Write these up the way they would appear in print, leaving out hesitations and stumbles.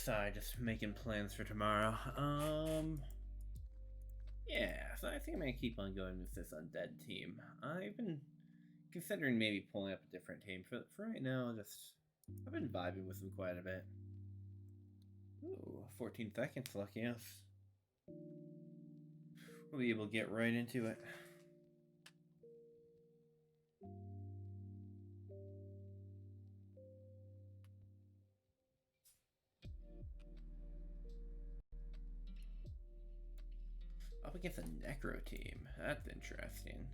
outside, just making plans for tomorrow. Yeah, so I think I'm gonna keep on going with this undead team. I've been considering maybe pulling up a different team. For right now, I've been vibing with them quite a bit. Ooh, 14 seconds, lucky us. We'll be able to get right into it. Up against a Necro team. That's interesting.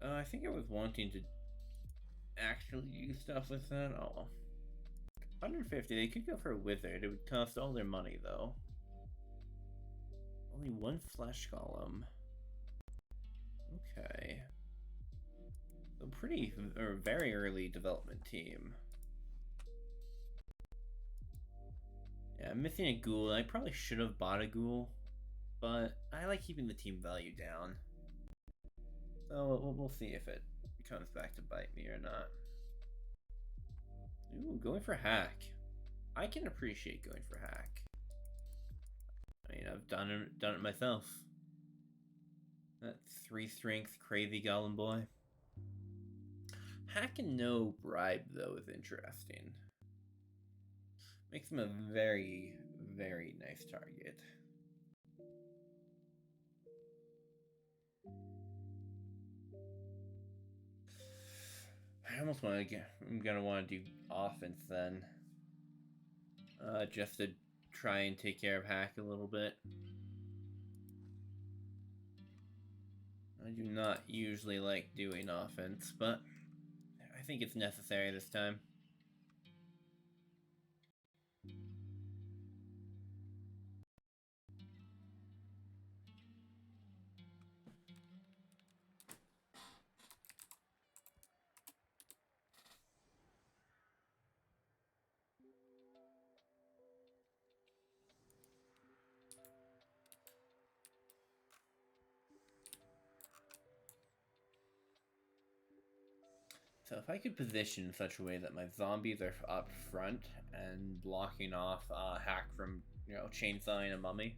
I think I was wanting to actually use stuff with that. Oh, 150. They could go for a wizard. It would cost all their money though. Only one flesh column. Okay. So pretty or very early development team. Yeah, I'm missing a ghoul. I probably should have bought a ghoul, but I like keeping the team value down. So we'll see if it comes back to bite me or not. Ooh, going for hack. I can appreciate going for hack. I mean, I've done it myself. That 3 strength crazy golem boy. Hack and no bribe though is interesting. Makes him a very, very nice target. I almost want to get. I'm gonna want to do offense then. Just to try and take care of hack a little bit. I do not usually like doing offense, but I think it's necessary this time. So if I could position in such a way that my zombies are up front and blocking off hack from, chainsawing a mummy,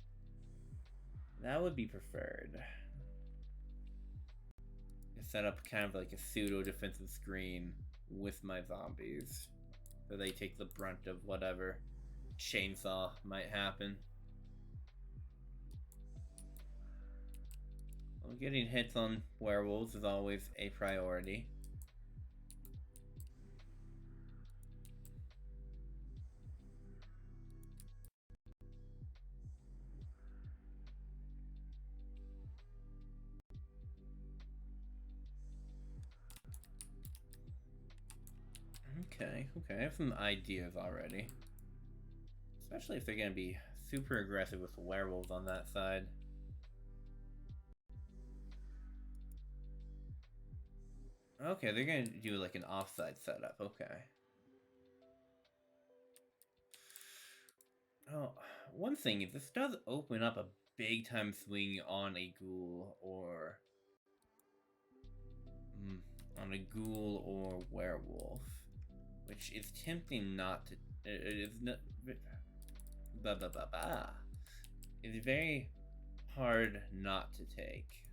that would be preferred. Set up kind of like a pseudo defensive screen with my zombies, so they take the brunt of whatever chainsaw might happen. Well, getting hits on werewolves is always a priority. Okay, I have some ideas already. Especially if they're going to be super aggressive with the werewolves on that side. Okay, they're going to do like an offside setup. Okay. Oh, one thing is this does open up a big time swing on a ghoul or werewolf, which is tempting not to. It is not. It's very hard not to take.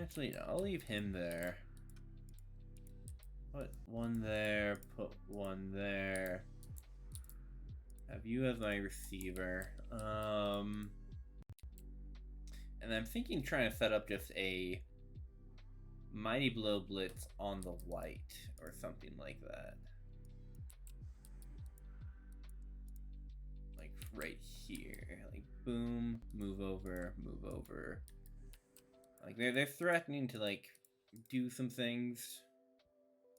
Actually, no, I'll leave him there. Put one there, put one there. Have you as my receiver. And I'm thinking trying to set up just a Mighty Blow Blitz on the white or something like that. Like right here. Like boom, move over, move over. Like they're threatening to like do some things.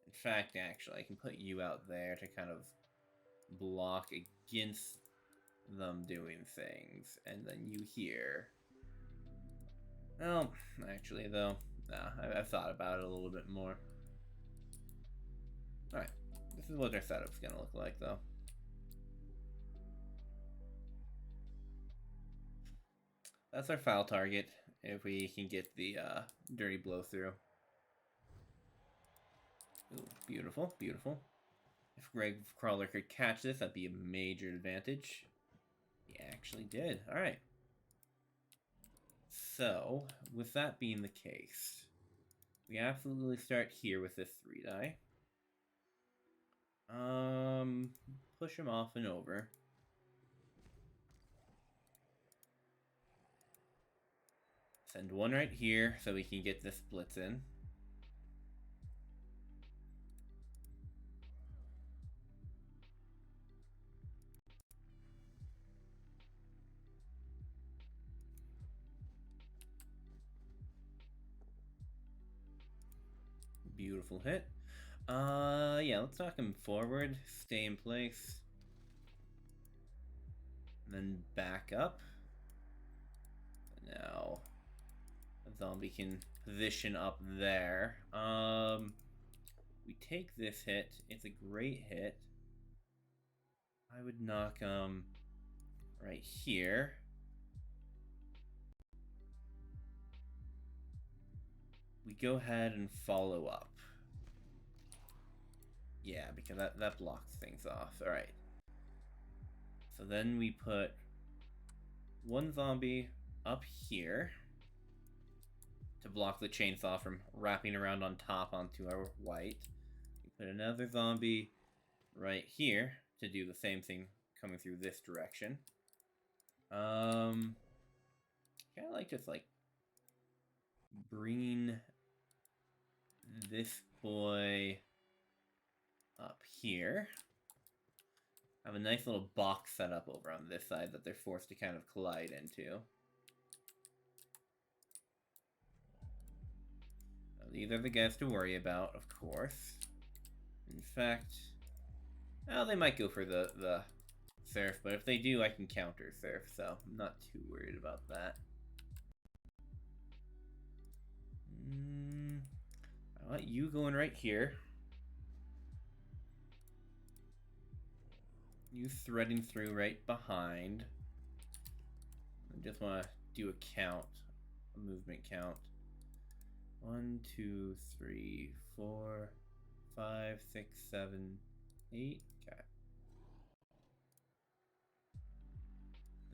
In fact, actually, I can put you out there to kind of block against them doing things, and then you here. Well, actually, though, nah, I've thought about it a little bit more. Alright, this is what their setup's gonna look like, though. That's our foul target, if we can get the dirty blow through. Ooh, beautiful, beautiful. If Grave Crawler could catch this, that'd be a major advantage. He actually did. Alright. So, with that being the case, we absolutely start here with this 3-die. Push him off and over. Send one right here so we can get the splits in. Beautiful hit. Yeah, let's knock him forward. Stay in place. Then back up. Now, a zombie can position up there. We take this hit. It's a great hit. I would knock right here. We go ahead and follow up. Yeah, because that blocks things off. Alright. So then we put one zombie up here to block the chainsaw from wrapping around on top onto our white. We put another zombie right here to do the same thing coming through this direction. Kind of like just like bringing this boy up here. Have a nice little box set up over on this side that they're forced to kind of collide into. These are the guys to worry about, of course. In fact, well, they might go for the Surf, but if they do, I can counter Surf, so I'm not too worried about that. I want you going right here. You threading through right behind. I just want to do a count, a movement count. 1, 2, 3, 4, 5, 6, 7, 8. Okay.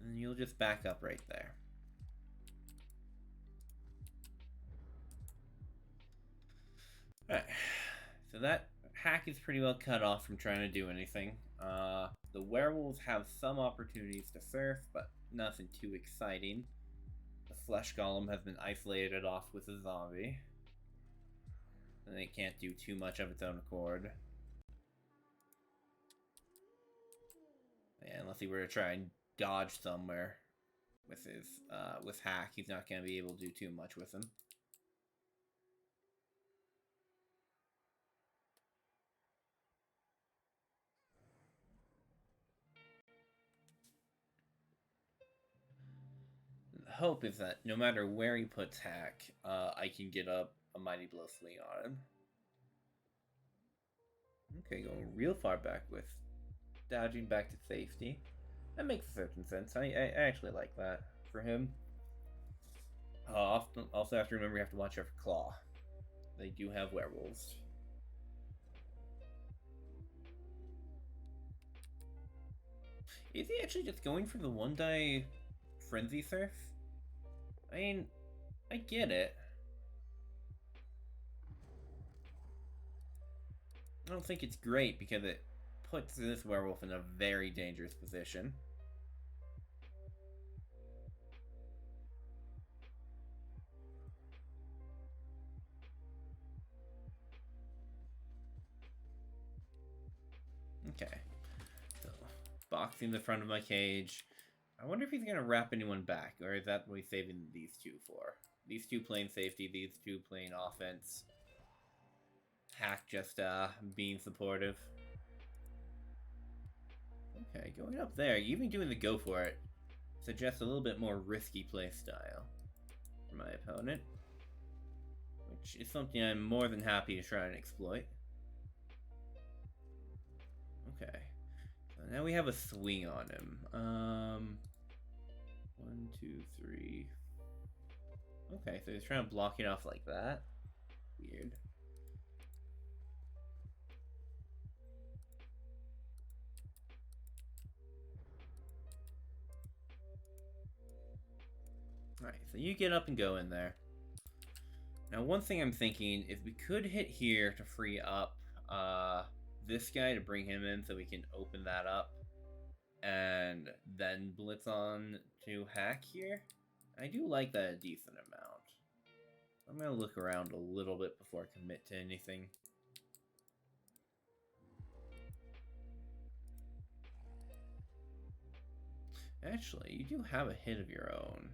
And you'll just back up right there. Alright. So that hack is pretty well cut off from trying to do anything. The werewolves have some opportunities to surf, but nothing too exciting. The flesh golem has been isolated off with a zombie. And it can't do too much of its own accord. Yeah, unless he were to try and dodge somewhere with his with hack, he's not going to be able to do too much with him. The hope is that no matter where he puts hack, I can get up a mighty blow swing on him. Okay, going real far back with dodging back to safety. That makes a certain sense. I actually like that for him. Also have to remember you have to watch out for Claw. They do have werewolves. Is he actually just going for the 1-die Frenzy Surf? I mean, I get it. I don't think it's great because it puts this werewolf in a very dangerous position. Okay. So, boxing the front of my cage. I wonder if he's going to wrap anyone back, or is that what he's saving these two for? These two playing safety, these two playing offense. Hack just being supportive. Okay, going up there, even doing the go for it suggests a little bit more risky play style for my opponent, which is something I'm more than happy to try and exploit. Okay, so now we have a swing on him. 1, 1, 2, 3. Okay, so he's trying to block it off like that. Weird. Alright, so you get up and go in there. Now, one thing I'm thinking is we could hit here to free up this guy to bring him in so we can open that up and then blitz on to hack here. I do like that a decent amount. I'm going to look around a little bit before I commit to anything. Actually, you do have a hit of your own.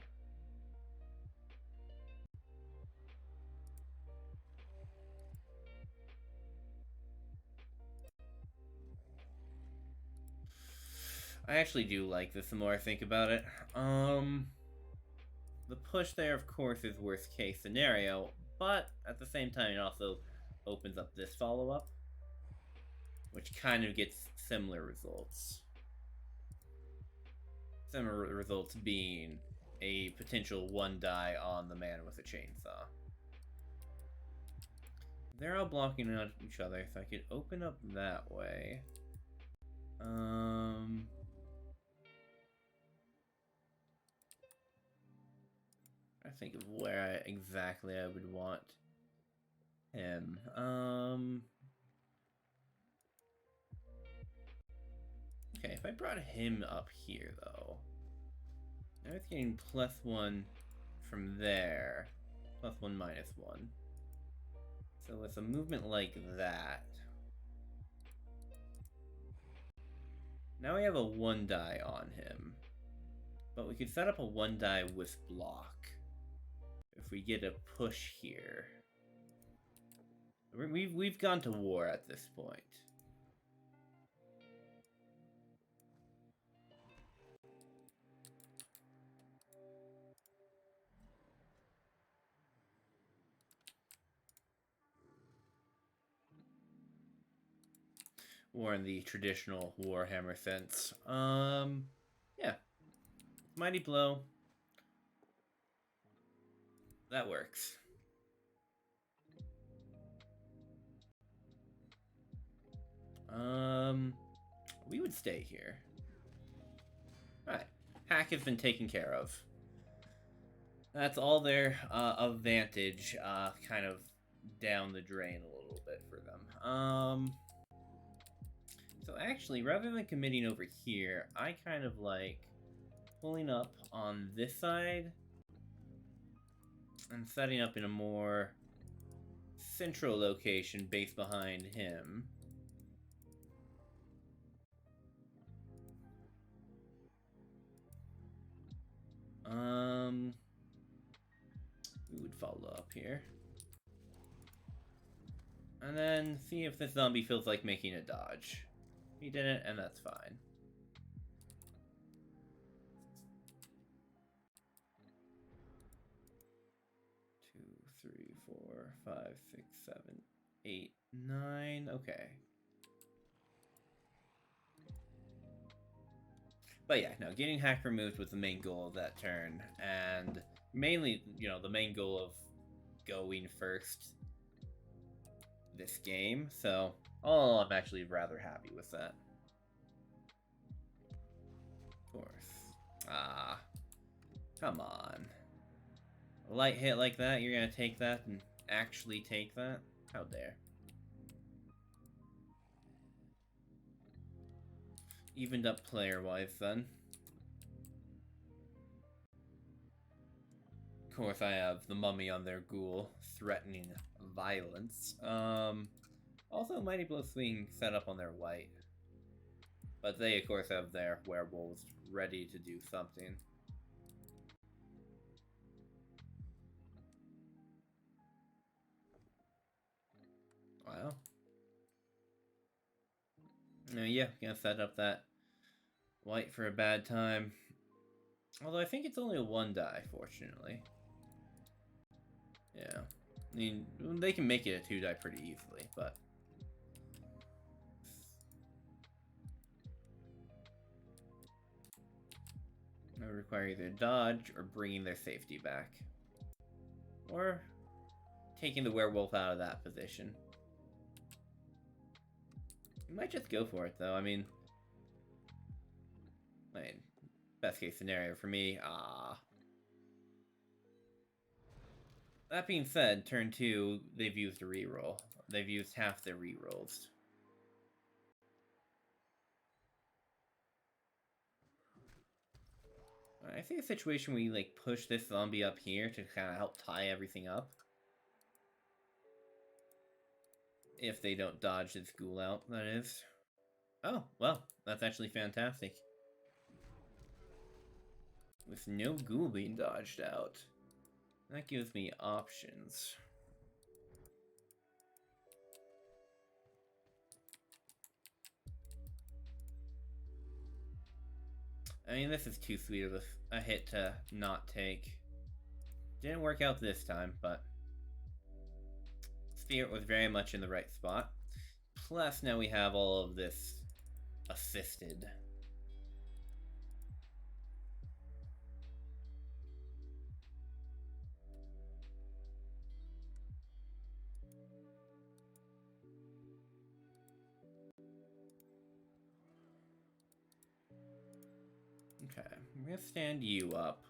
I actually do like this the more I think about it. The push there, of course, is worst case scenario, but at the same time, it also opens up this follow-up, which kind of gets similar results. Similar results being a potential 1 die on the man with a chainsaw. They're all blocking out each other, so I could open up that way. I think of where exactly I would want him. Okay, if I brought him up here, though, now it's getting +1 from there. +1, -1. So with a movement like that, now we have a 1 die on him. But we could set up a 1 die with block if we get a push here. We've gone to war at this point. War in the traditional Warhammer sense. Yeah. Mighty Blow. That works. We would stay here. Alright. Hack has been taken care of. That's all their advantage kind of down the drain a little bit for them. So actually, rather than committing over here, I kind of like pulling up on this side and setting up in a more central location based behind him. We would follow up here. And then see if this zombie feels like making a dodge. He didn't, and that's fine. Two, three, 4, 5, 6, 7, 8, 9. Okay. But yeah, no, getting hack removed was the main goal of that turn, and mainly, you know, the main goal of going first this game, so I'm actually rather happy with that. Of course. Come on. A light hit like that, you're gonna take that and actually take that? How dare. Evened up player-wise, then. Of course, I have the mummy on their ghoul, threatening violence. Also, Mighty Blow Swing set up on their white. But they, of course, have their werewolves ready to do something. Wow. Yeah, gonna set up that white for a bad time. Although I think it's only a 1 die, fortunately. Yeah. I mean, they can make it a 2 die pretty easily, but... It would require either dodge or bringing their safety back. Or taking the werewolf out of that position. You might just go for it, though. I mean, best case scenario for me. That being said, turn 2, they've used a reroll. They've used half their rerolls. I see a situation where you, like, push this zombie up here to kind of help tie everything up. If they don't dodge this ghoul out, that is. Oh, well, that's actually fantastic. With no ghoul being dodged out. That gives me options. I mean, this is too sweet of a hit to not take. Didn't work out this time, but Spirit was very much in the right spot. Plus, now we have all of this assisted. Okay, I'm gonna stand you up.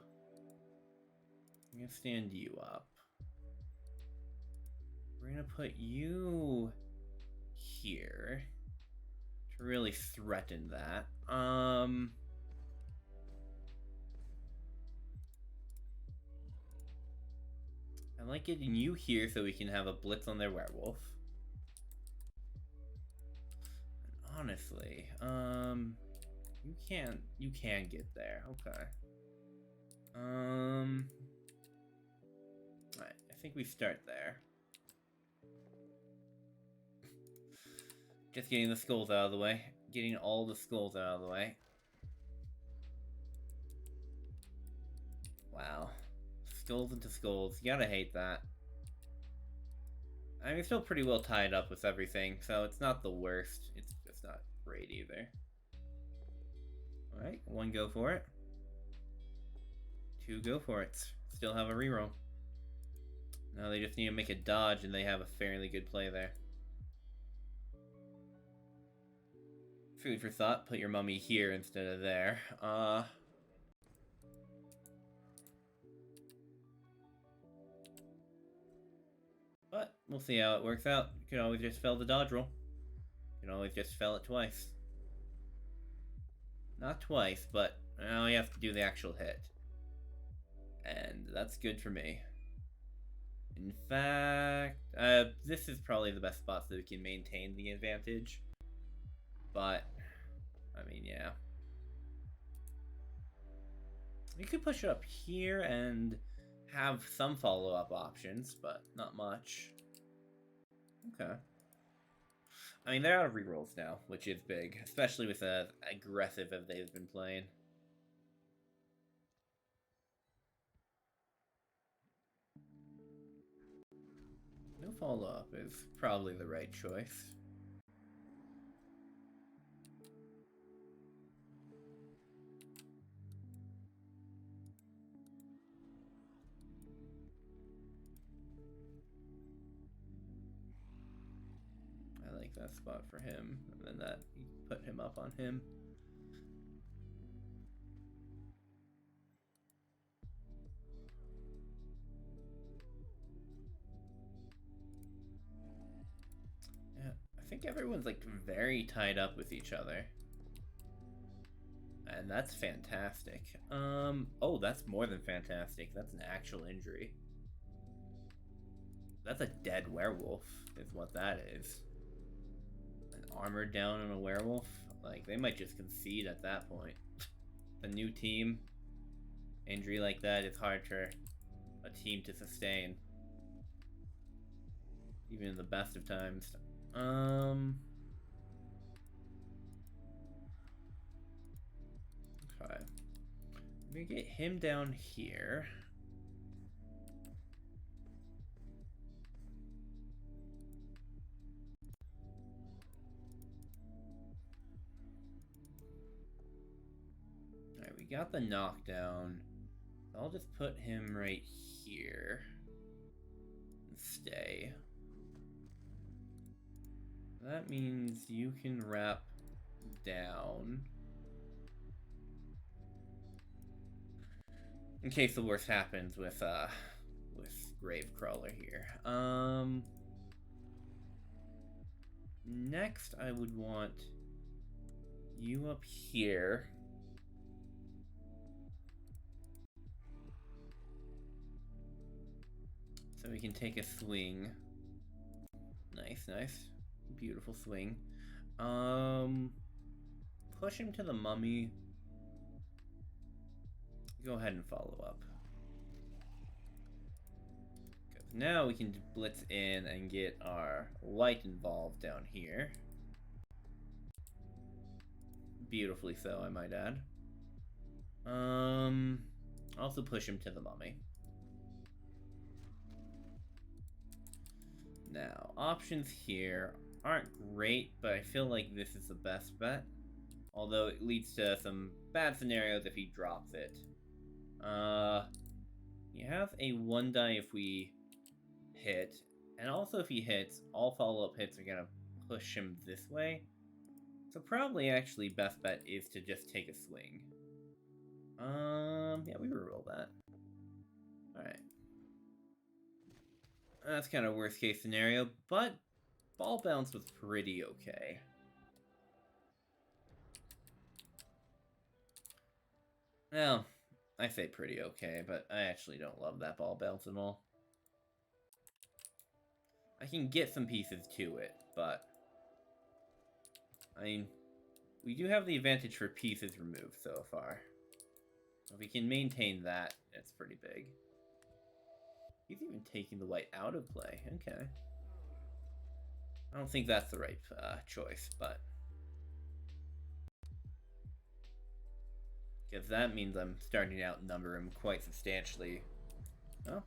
I'm gonna stand you up. We're gonna put you here to really threaten that. I like getting you here so we can have a blitz on their werewolf. And honestly, you can get there. Okay. Alright, I think we start there. Just getting the skulls out of the way. Getting all the skulls out of the way. Wow. Skulls into skulls. You gotta hate that. I mean, it's still pretty well tied up with everything, so it's not the worst. It's just not great either. Alright, 1 go for it. 2 go for it. Still have a reroll. Now they just need to make a dodge and they have a fairly good play there. Food for thought, put your mummy here instead of there. But we'll see how it works out. You can always just fail the dodge roll. You can always just fail it twice. Not twice, but now you have to do the actual hit. And that's good for me. In fact, this is probably the best spot so we can maintain the advantage. But, I mean, yeah. We could push it up here and have some follow-up options, but not much. Okay. I mean, they're out of rerolls now, which is big, especially with as aggressive as they've been playing. No follow-up is probably the right choice. I like that spot for him, and then that you put him up on him. Yeah, I think everyone's like very tied up with each other. And that's fantastic. Oh, that's more than fantastic. That's an actual injury. That's a dead werewolf, is what that is. An armored down on a werewolf? Like, they might just concede at that point. A new team, injury like that is hard for a team to sustain. Even in the best of times. Okay. I'm gonna get him down here. Alright, we got the knockdown. I'll just put him right here. And stay. That means you can wrap down. In case the worst happens with Gravecrawler here. Next I would want you up here. So we can take a swing. Nice, nice. Beautiful swing. Push him to the mummy. Go ahead and follow up. Because now we can blitz in and get our light involved down here. Beautifully so, I might add. Also push him to the mummy. Now, options here aren't great, but I feel like this is the best bet. Although it leads to some bad scenarios if he drops it. You have a 1 die if we hit, and also if he hits, all follow-up hits are gonna push him this way. So probably actually best bet is to just take a swing. Yeah, we reroll that. Alright. That's kind of worst case scenario, but ball bounce was pretty okay. Well, I say pretty okay, but I actually don't love that ball bounce at all. I can get some pieces to it, but I mean, we do have the advantage for pieces removed so far. If we can maintain that, it's pretty big. He's even taking the white out of play. Okay. I don't think that's the right choice, but... because that means I'm starting to outnumber him quite substantially. Oh.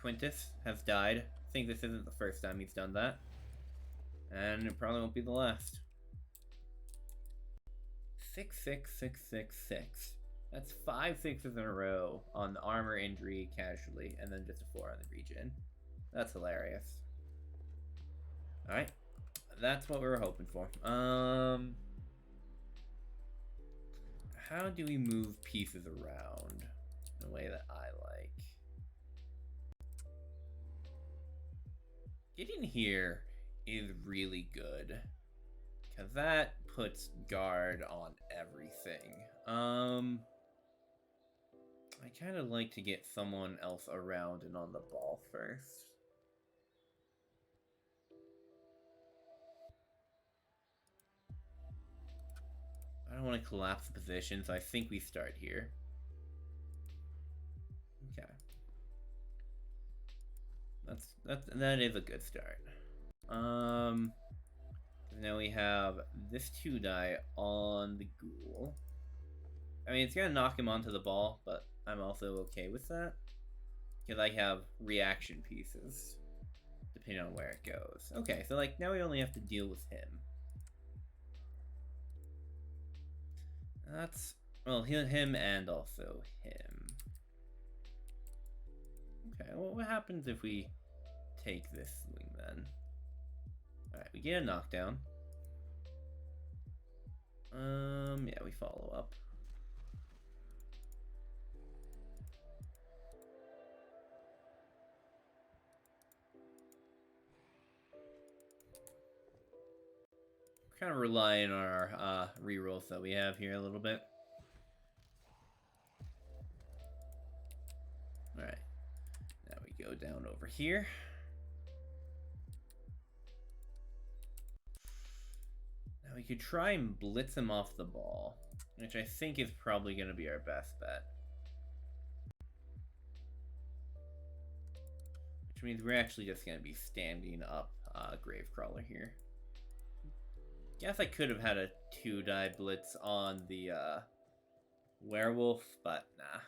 Quintus has died. I think this isn't the first time he's done that. And it probably won't be the last. 6, 6, 6, 6, 6. That's 5 sixes in a row on the armor, injury, casualty, and then just a 4 on the regen. That's hilarious. Alright. That's what we were hoping for. How do we move pieces around in a way that I like? Getting here is really good, because that puts guard on everything. I kind of like to get someone else around and on the ball first. I don't want to collapse the position, so I think we start here. Okay. That is a good start. Now we have this 2 die on the ghoul. I mean, it's gonna knock him onto the ball, but I'm also okay with that. Because I have reaction pieces, depending on where it goes. Okay, so like, now we only have to deal with him. That's, well, him and also him. Okay, well, what happens if we take this swing then? Alright, we get a knockdown. Yeah, we follow up. Kind of relying on our rerolls that we have here a little bit. Alright. Now we go down over here. Now we could try and blitz him off the ball, which I think is probably going to be our best bet. Which means we're actually just going to be standing up Gravecrawler here. Guess I could have had a 2-die blitz on the werewolf, but nah.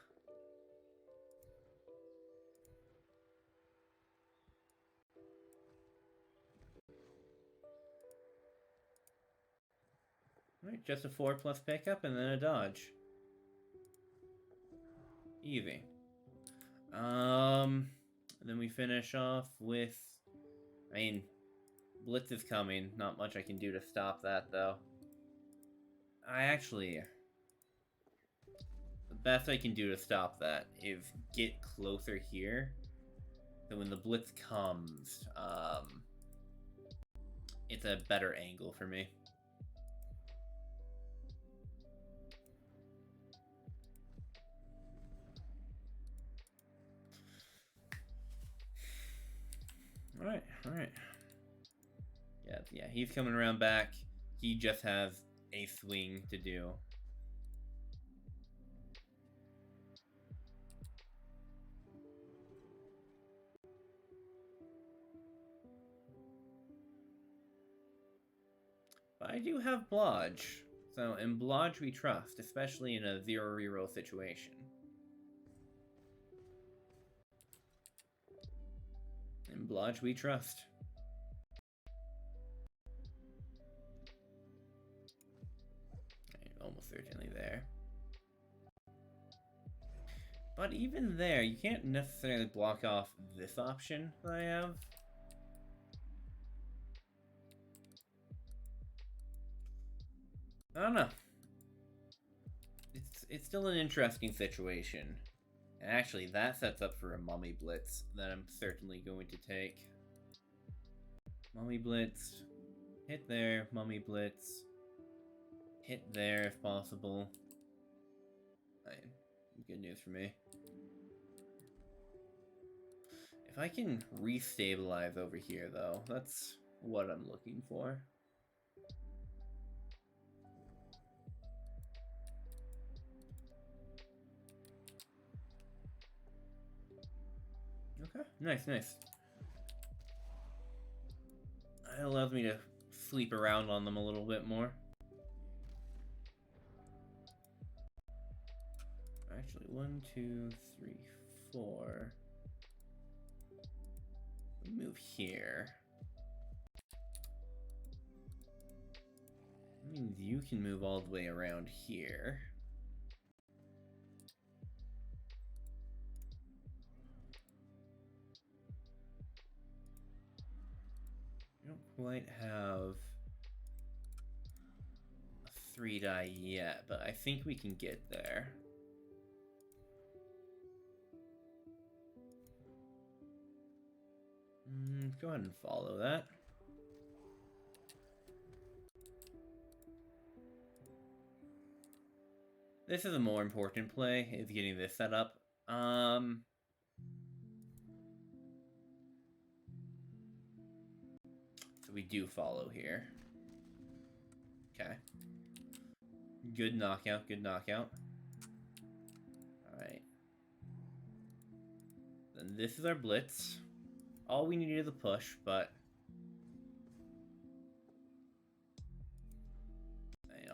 Alright, just a 4+ pickup and then a dodge. Easy. Then we finish off with... I mean, Blitz is coming. Not much I can do to stop that, though. The best I can do to stop that is get closer here. So when the Blitz comes, it's a better angle for me. Alright. Yeah, he's coming around back. He just has a swing to do. But I do have Blodge. So, in Blodge we trust, especially in a 0 reroll situation. In Blodge we trust. Almost certainly there. But even there, you can't necessarily block off this option that I have. I don't know. It's still an interesting situation. And actually, that sets up for a Mummy Blitz that I'm certainly going to take. Mummy Blitz. Hit there. Mummy Blitz. Hit there if possible. Good news for me. If I can restabilize over here, though, that's what I'm looking for. Okay, nice. That allows me to sleep around on them a little bit more. Actually, 1, 2, 3, 4. We move here. That means you can move all the way around here. I don't quite have a 3-die yet, but I think we can get there. Go ahead and follow that. This is a more important play, is getting this set up. So we do follow here. Okay. Good knockout. Alright. Then this is our blitz. All we need is a push, but...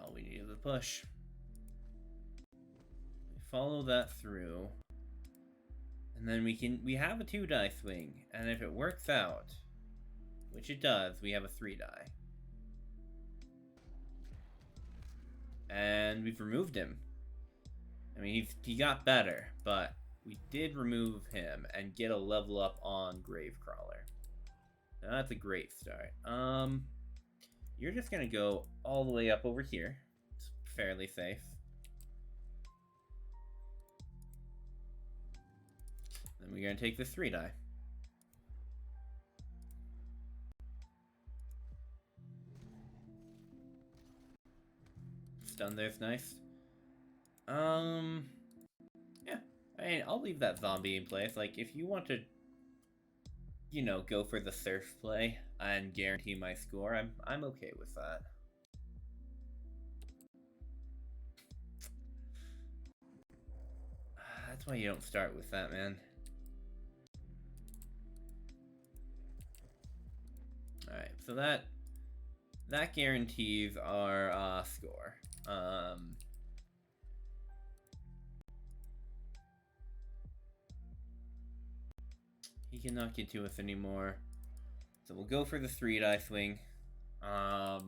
all we need is a push. We follow that through. And then we have a 2-die swing. And if it works out, which it does, we have a 3-die. And we've removed him. I mean, he got better, but we did remove him and get a level up on Gravecrawler. Now that's a great start. You're just gonna go all the way up over here. It's fairly safe. Then we're gonna take this 3-die. Stun there's nice. Yeah. I mean, I'll leave that zombie in place. Like, if you want to, you know, go for the surf play and guarantee my score, I'm okay with that. That's why you don't start with that, man. Alright, so that guarantees our score. He cannot get to us anymore. So we'll go for the 3-die swing. I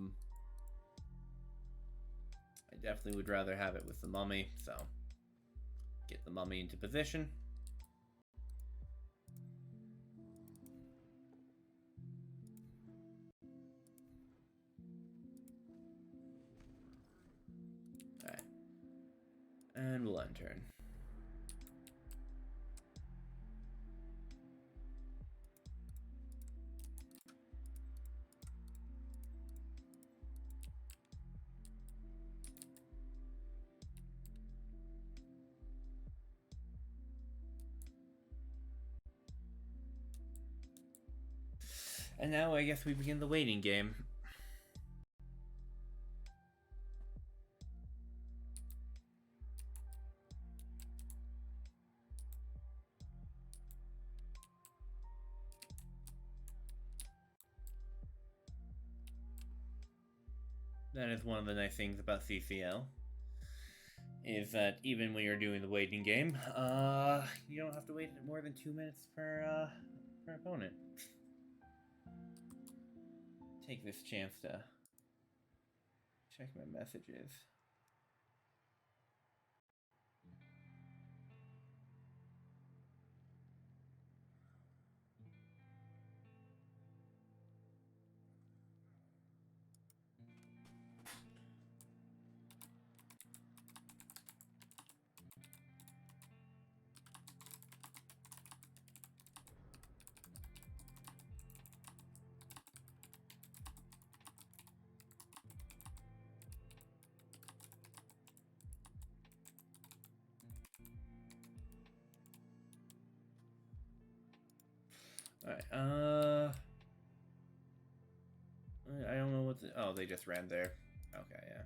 definitely would rather have it with the mummy, so Get the mummy into position. Alright. And we'll end turn. And now I guess we begin the waiting game. That is one of the nice things about CCL, is that even when you're doing the waiting game, you don't have to wait more than 2 minutes per opponent. Take this chance to check my messages. Alright, I don't know what the... Oh, they just ran there. Okay, yeah.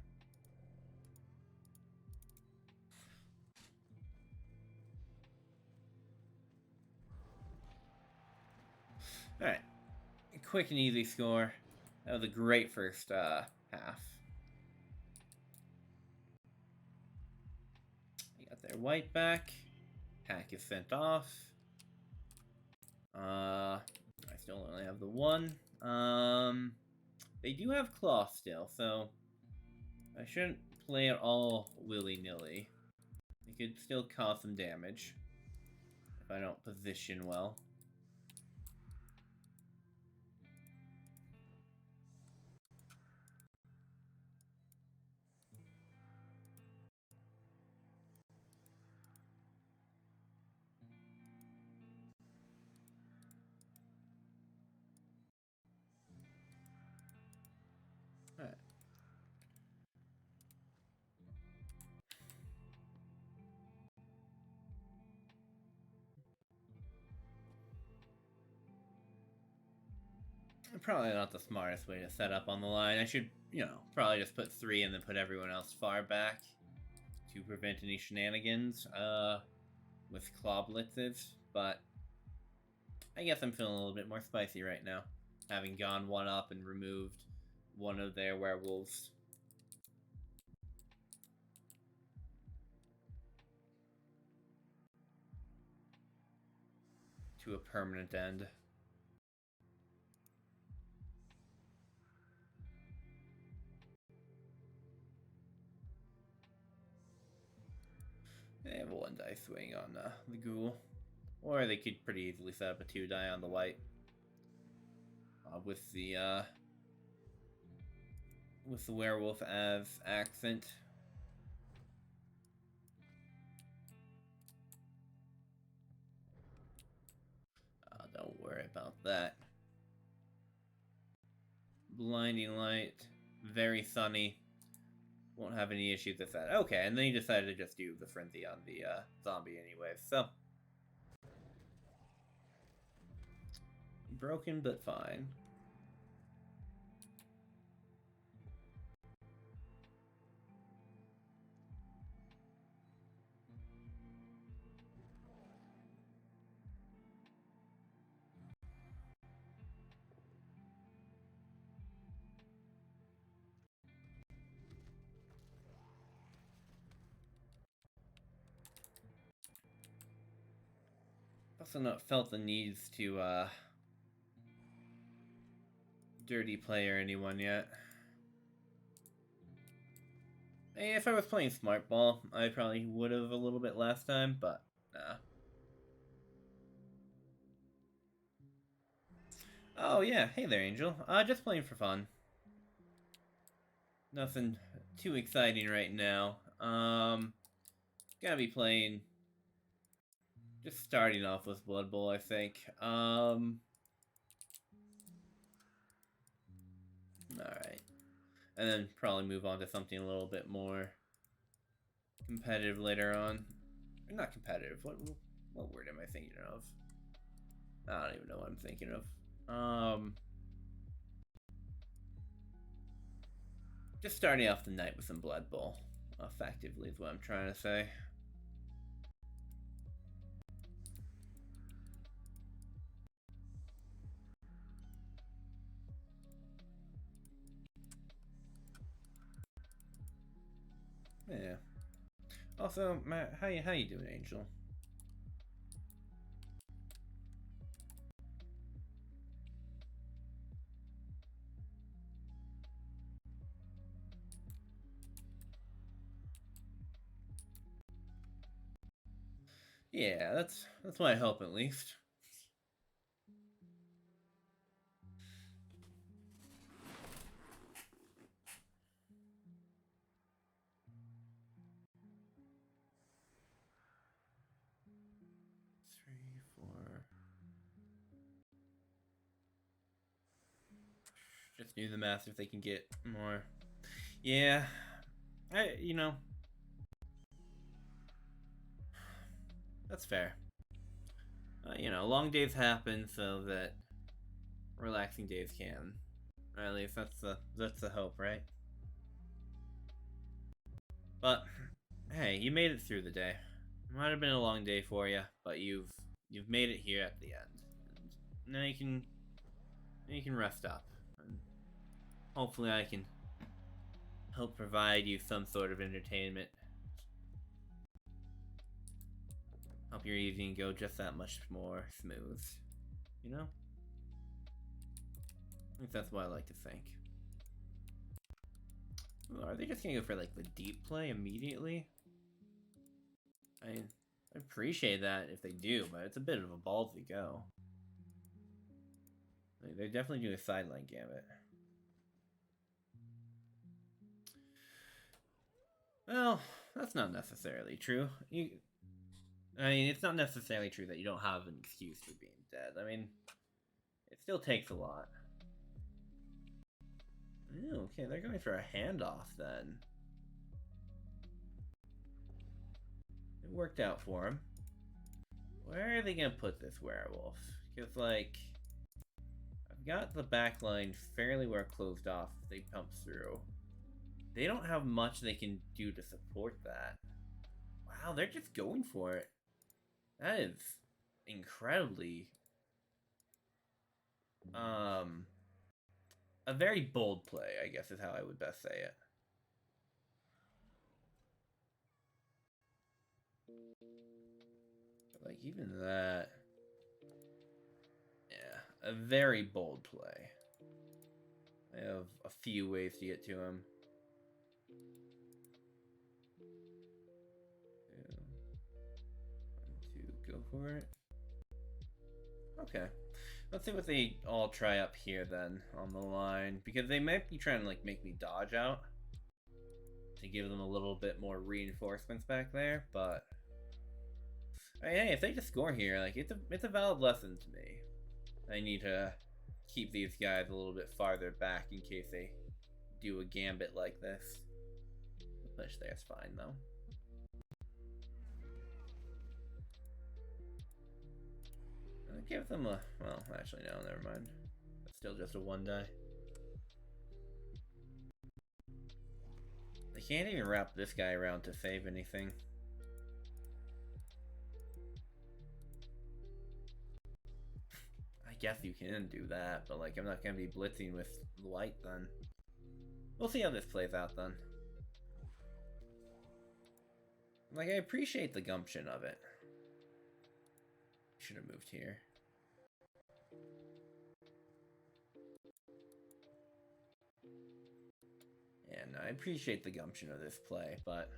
Alright. Quick and easy score. That was a great first half. They got their white back. Hack is sent off. I still only have the one. They do have claw still, so I shouldn't play it all willy-nilly. It could still cause some damage if I don't position well. Alright. Probably not the smartest way to set up on the line. I should, probably just put 3 and then put everyone else far back to prevent any shenanigans with claw blitzes, but I guess I'm feeling a little bit more spicy right now, having gone one up and removed one of their werewolves. To a permanent end. They have a 1 die swing on the ghoul. Or they could pretty easily set up a 2 die on the white. With the werewolf as accent. Don't worry about that. Blinding light. Very sunny. Won't have any issues with that. Okay, and then he decided to just do the frenzy on the zombie anyway, so. Broken, but fine. Also not felt the needs to dirty player anyone yet. If I was playing Smart Ball, I probably would have a little bit last time, but nah. Oh yeah, hey there, Angel. Just playing for fun. Nothing too exciting right now. Gotta be playing. Just starting off with Blood Bowl, I think. Alright. And then probably move on to something a little bit more competitive later on. Or not competitive. What word am I thinking of? I don't even know what I'm thinking of. Just starting off the night with some Blood Bowl. Effectively is what I'm trying to say. Yeah. Also, Matt, how you doing, Angel? Yeah, that's what I hope at least. Three, four. Just do the math if they can get more. Yeah, you know, that's fair. You know, long days happen so that relaxing days can. Or at least that's the hope, right? But hey, you made it through the day. Might have been a long day for you, but you've made it here at the end. And now you can rest up. And hopefully I can help provide you some sort of entertainment. Help your evening go just that much more smooth. You know? I think that's what I like to think. Ooh, are they just gonna go for like the deep play immediately? I appreciate that if they do, but it's a bit of a ballsy go. They definitely do a sideline gambit. Well, that's not necessarily true. I mean, it's not necessarily true that you don't have an excuse for being dead. I mean, it still takes a lot. Ooh, okay, they're going for a handoff then. It worked out for him. Where are they gonna put this werewolf? Because, like, I've got the back line fairly well closed off if they pump through. They don't have much they can do to support that. Wow, they're just going for it. That is incredibly a very bold play, I guess is how I would best say it. Like, even that, yeah, a very bold play. I have a few ways to get to him. Two, go for it. Okay. Let's see what they all try up here then on the line, because they might be trying to like make me dodge out to give them a little bit more reinforcements back there. But I mean, hey, if they just score here, like it's a valid lesson to me. I need to keep these guys a little bit farther back in case they do a gambit like this. The push there's fine though. Give them a, well, actually no, never mind. It's still just a 1 die. They can't even wrap this guy around to save anything. I guess you can do that, but like I'm not gonna be blitzing with light then. We'll see how this plays out then. Like, I appreciate the gumption of it. Should have moved here. And I appreciate the gumption of this play, but...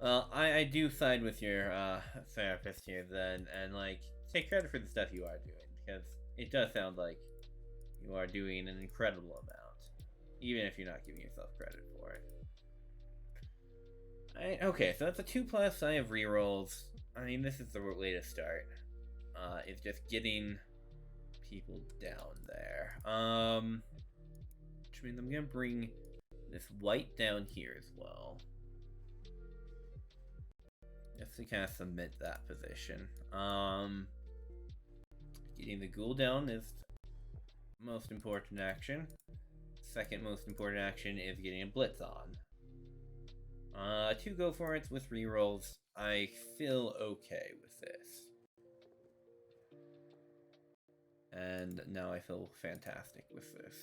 Well, I do side with your therapist here then, and like take credit for the stuff you are doing, because it does sound like you are doing an incredible amount, even if you're not giving yourself credit for it. Okay, so that's a 2+. I have rerolls. I mean, this is the way to start. It's just getting people down there. Which means I'm gonna bring this white down here as well. Just to kind of submit that position. Getting the ghoul down is most important action. Second most important action is getting a blitz on. 2 go for it with rerolls. I feel okay with this. And now I feel fantastic with this.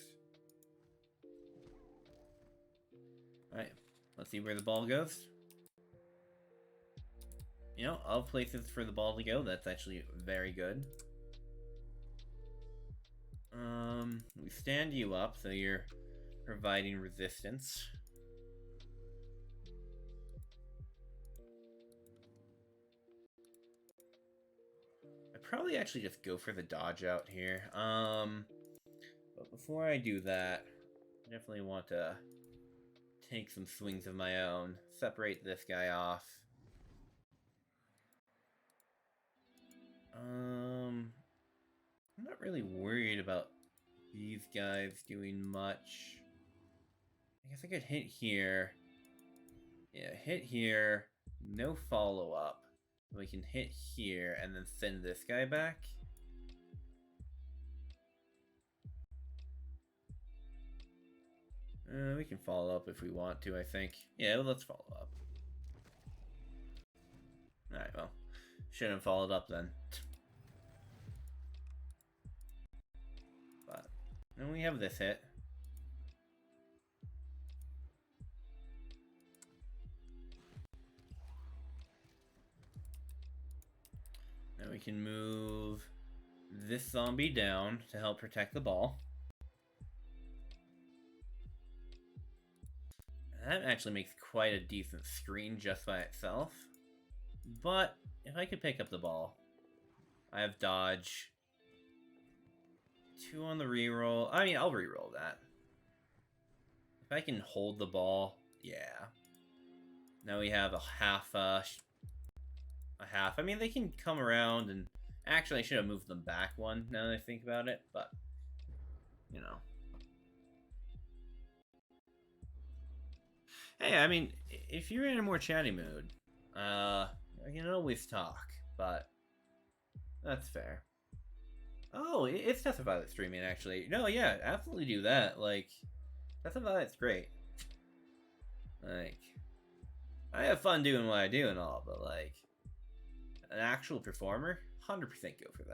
Alright, let's see where the ball goes. You know, of places for the ball to go, that's actually very good. We stand you up, so you're providing resistance. I'd probably actually just go for the dodge out here. But before I do that, I definitely want to take some swings of my own. Separate this guy off. I'm not really worried about these guys doing much. I guess I could hit here. Yeah, hit here. No follow-up. We can hit here and then send this guy back. We can follow up if we want to, I think. Yeah, well, let's follow up. Alright, well. Shouldn't have followed up then. But, and we have this hit. Now we can move this zombie down to help protect the ball. That actually makes quite a decent screen just by itself. But if I could pick up the ball, I have dodge. 2 on the reroll. I mean, I'll reroll that. If I can hold the ball, yeah. Now we have a half. I mean, they can come around and actually I should have moved them back one now that I think about it, but you know. Hey, I mean, if you're in a more chatty mood, I can always talk, but that's fair. Oh, it's Death of Violet streaming, actually. No, yeah, absolutely do that. Like, Death of Violet's great. Like, I have fun doing what I do and all, but like, an actual performer, 100% go for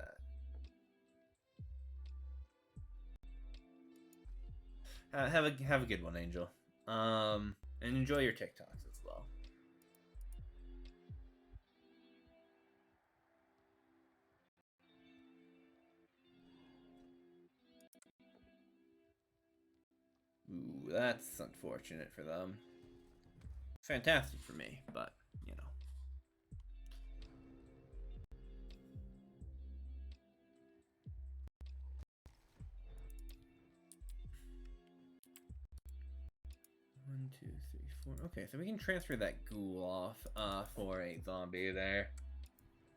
that. Have a good one, Angel. And enjoy your TikToks as well. Ooh, that's unfortunate for them. Fantastic for me, but, you know. One, two, three, four. Okay, so we can transfer that ghoul off for a zombie there.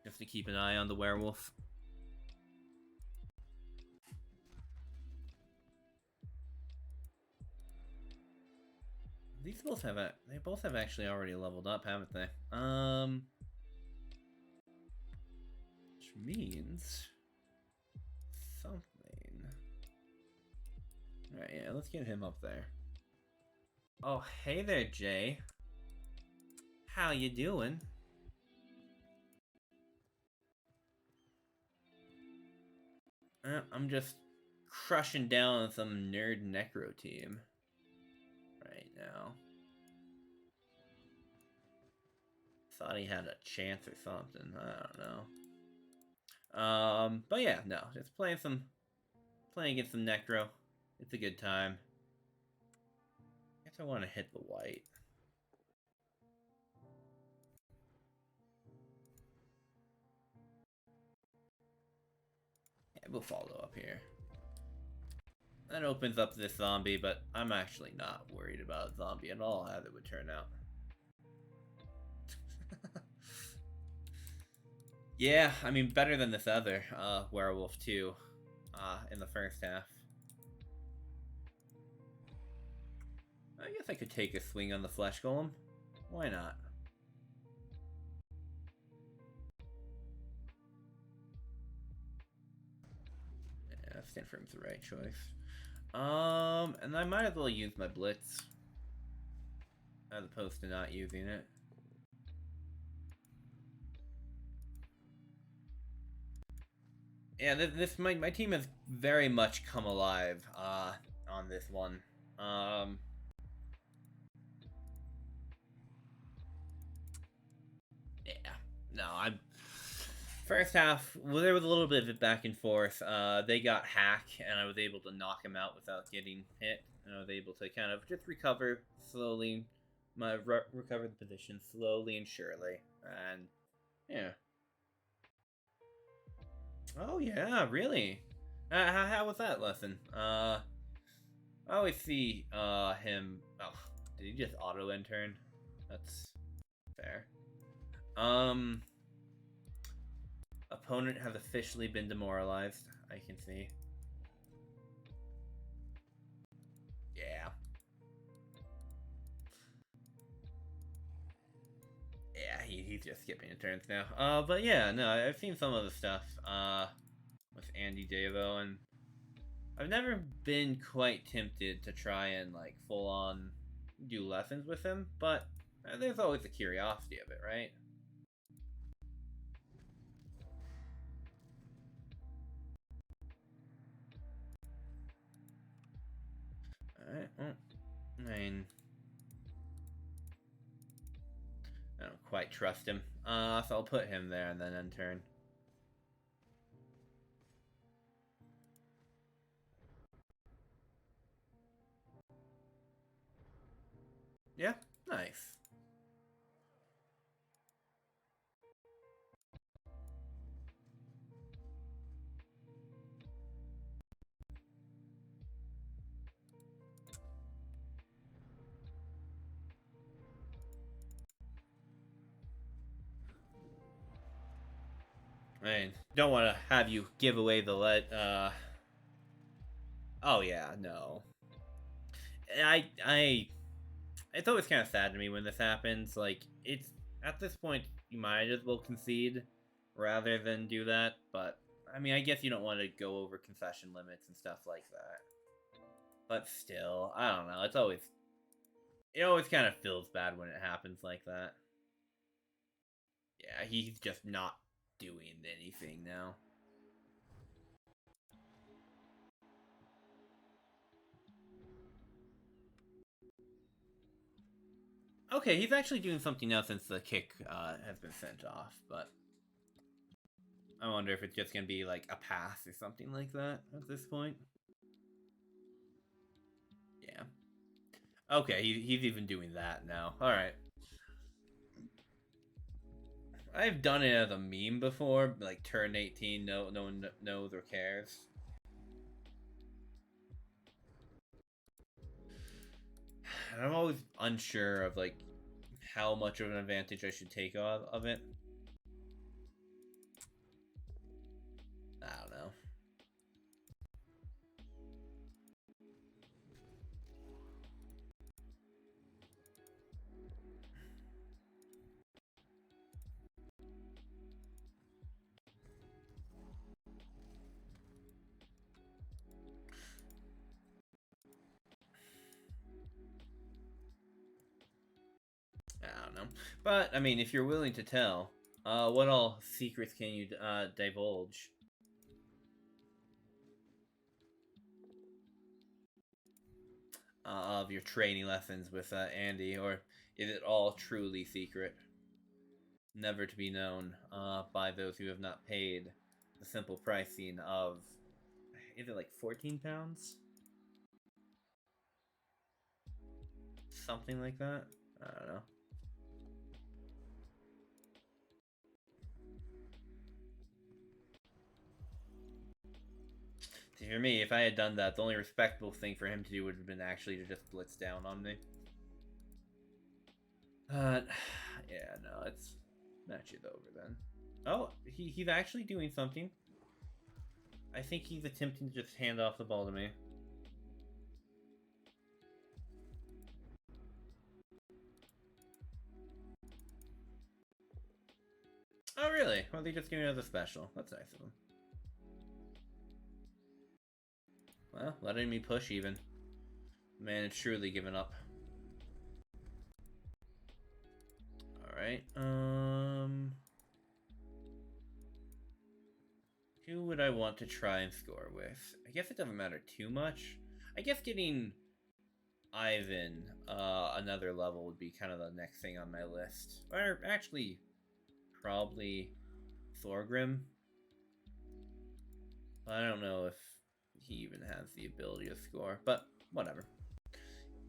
Just to keep an eye on the werewolf. These both have they both have actually already leveled up, haven't they? Which means something. Alright, yeah, let's get him up there. Oh, hey there, Jay. How you doing? I'm just crushing down some nerd necro team right now. thought he had a chance or something. I don't know. But yeah, no, just playing against some Necro. It's a good time. I guess I want to hit the white. Yeah, we'll follow up here. That opens up this zombie, but I'm actually not worried about a zombie at all, how it would turn out. Yeah, I mean, better than this other werewolf, too, in the first half. I guess I could take a swing on the flesh golem. Why not? Yeah, Stanford's the right choice. And I might as well use my blitz as opposed to not using it. Yeah, my team has very much come alive on this one. Yeah, no, I'm. First half, well, there was a little bit of it back and forth. They got hack, and I was able to knock him out without getting hit. And I was able to kind of just recover slowly, recover the position slowly and surely. And yeah. Oh yeah, really? How was that lesson? I always see him. Oh, did he just auto intern? That's fair. Opponent has officially been demoralized. I can see. Yeah. Yeah, he's just skipping the turns now. But yeah, no, I've seen some of the stuff with Andy Davo, and I've never been quite tempted to try and like full on do lessons with him, but there's always the curiosity of it, right? Alright, well, I mean, I don't quite trust him. So I'll put him there and then end turn. Yeah, nice. I mean, don't want to have you give away the Oh yeah, no. I. It's always kind of sad to me when this happens. Like, it's at this point you might as well concede rather than do that. But I mean, I guess you don't want to go over concession limits and stuff like that. But still, I don't know. It always kind of feels bad when it happens like that. Yeah, he's just not doing anything now. Okay, he's actually doing something now since the kick has been sent off, but I wonder if it's just gonna be like a pass or something like that at this point. Yeah. Okay, he's even doing that now. Alright. I've done it as a meme before, like turn 18, no one knows or cares. And I'm always unsure of like how much of an advantage I should take of it. I don't know. I don't know. But I mean, if you're willing to tell, what all secrets can you divulge? Of your training lessons with Andy, or is it all truly secret? never to be known by those who have not paid the simple pricing of, is it like 14 pounds? Something like that? I don't know. See, for me, if I had done that, the only respectable thing for him to do would have been actually to just blitz down on me. Yeah, no, it's match it over then. Oh, he's actually doing something. I think he's attempting to just hand off the ball to me. Oh, really? Well, they just gave me another special. That's nice of them. Well, letting me push even. Man, it's surely given up. Alright, who would I want to try and score with? I guess it doesn't matter too much. I guess getting Ivan another level would be kind of the next thing on my list. Or actually, probably Thorgrim. I don't know if he even has the ability to score, but whatever.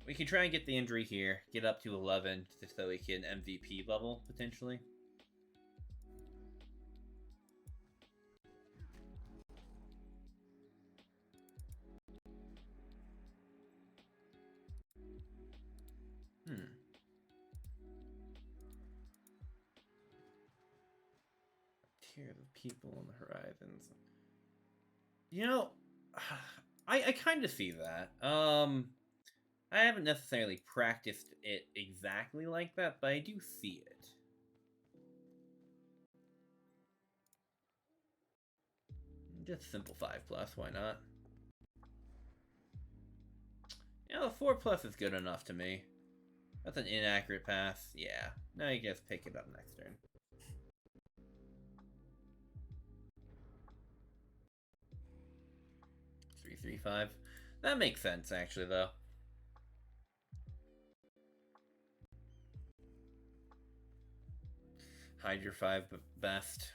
We can try and get the injury here, get up to 11, just so we can MVP level, potentially. Tear the people on the horizons. You know, I kind of see that. I haven't necessarily practiced it exactly like that, but I do see it. Just simple 5+, why not? You know, 4+ is good enough to me. That's an inaccurate pass. Yeah. Now you just pick it up next turn. 3-3-5. That makes sense, actually, though. Hide your 5 best.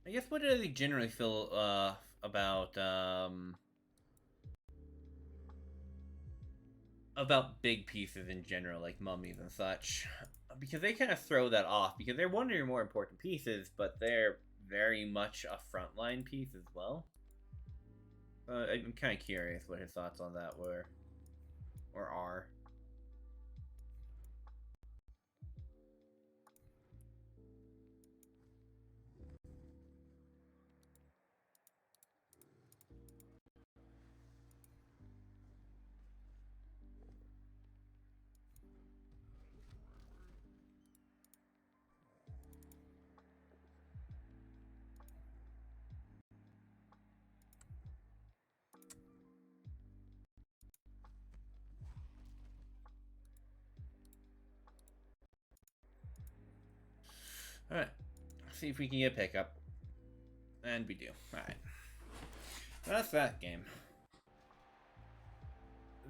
I guess what do they generally feel about big pieces in general, like mummies and such? Because they kind of throw that off, because they're one of your more important pieces, but they're very much a frontline piece as well. I'm kind of curious what his thoughts on that were, or are. Alright, see if we can get a pickup. And we do. Alright. That's that game.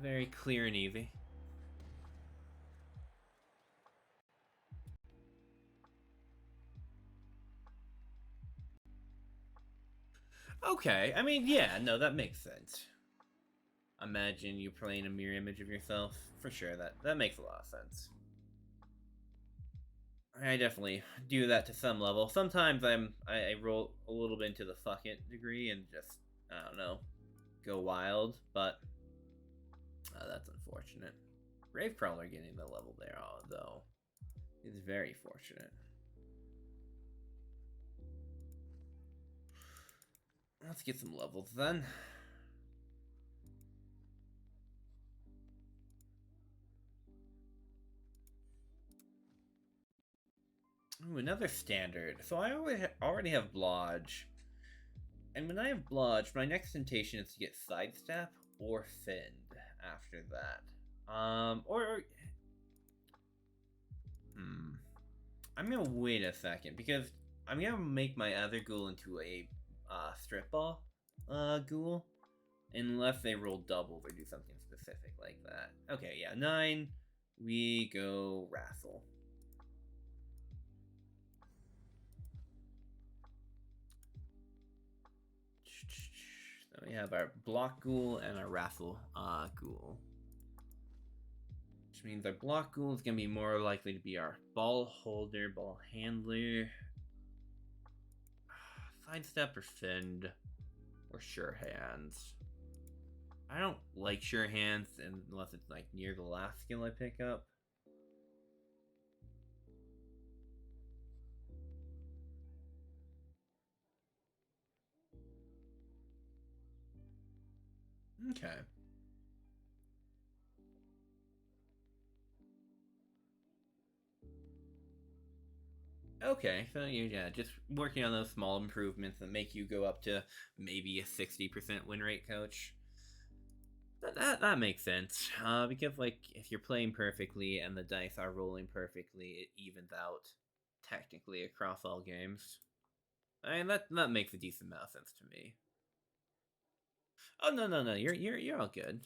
Very clear and easy. Okay, I mean, yeah, no, that makes sense. Imagine you playing a mirror image of yourself. For sure, that makes a lot of sense. I definitely do that to some level. Sometimes I roll a little bit into the fuck it degree and just, I don't know, go wild, but that's unfortunate. Gravecrawler getting the level there, though, is very fortunate. Let's get some levels then. Ooh, another standard. So I already have Blodge. And when I have Blodge, my next temptation is to get Sidestep or Fend after that. I'm gonna wait a second because I'm gonna make my other ghoul into a strip ball ghoul, Unless they roll doubles or do something specific like that. Okay, yeah, 9. We go Wrathel. So we have our Block Ghoul and our Wrathel Ghoul. Which means our Block Ghoul is going to be more likely to be our Ball Holder, Ball Handler, Sidestep or Fend, or Sure Hands. I don't like Sure Hands unless it's like near the last skill I pick up. Okay. Okay, so yeah, just working on those small improvements that make you go up to maybe a 60% win rate, coach. That makes sense. Because like if you're playing perfectly and the dice are rolling perfectly, it evens out technically across all games. I mean that makes a decent amount of sense to me. Oh no, you're all good.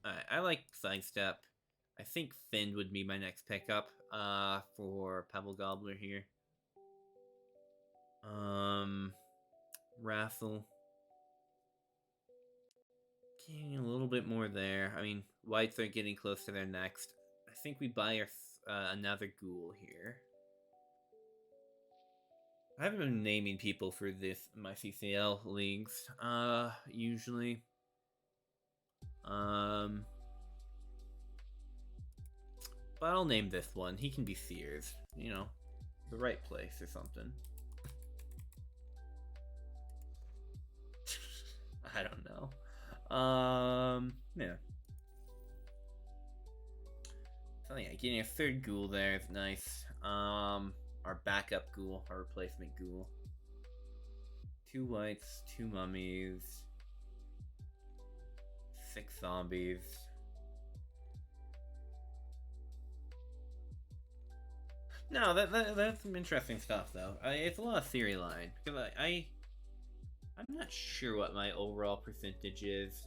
Alright, I like Sidestep. I think Finn would be my next pickup for Pebble Gobbler here. Wrathel. Getting a little bit more there. I mean, whites are getting close to their next. I think we buy another ghoul here. I haven't been naming people for my CCL leagues, usually. But I'll name this one. He can be Sears, you know, the right place or something. I don't know. Yeah. So yeah, getting a third ghoul there is nice. Our backup ghoul, our replacement ghoul. 2 whites, 2 mummies, 6 zombies. No, that's some interesting stuff though. It's a lot of theory line because I'm not sure what my overall percentage is.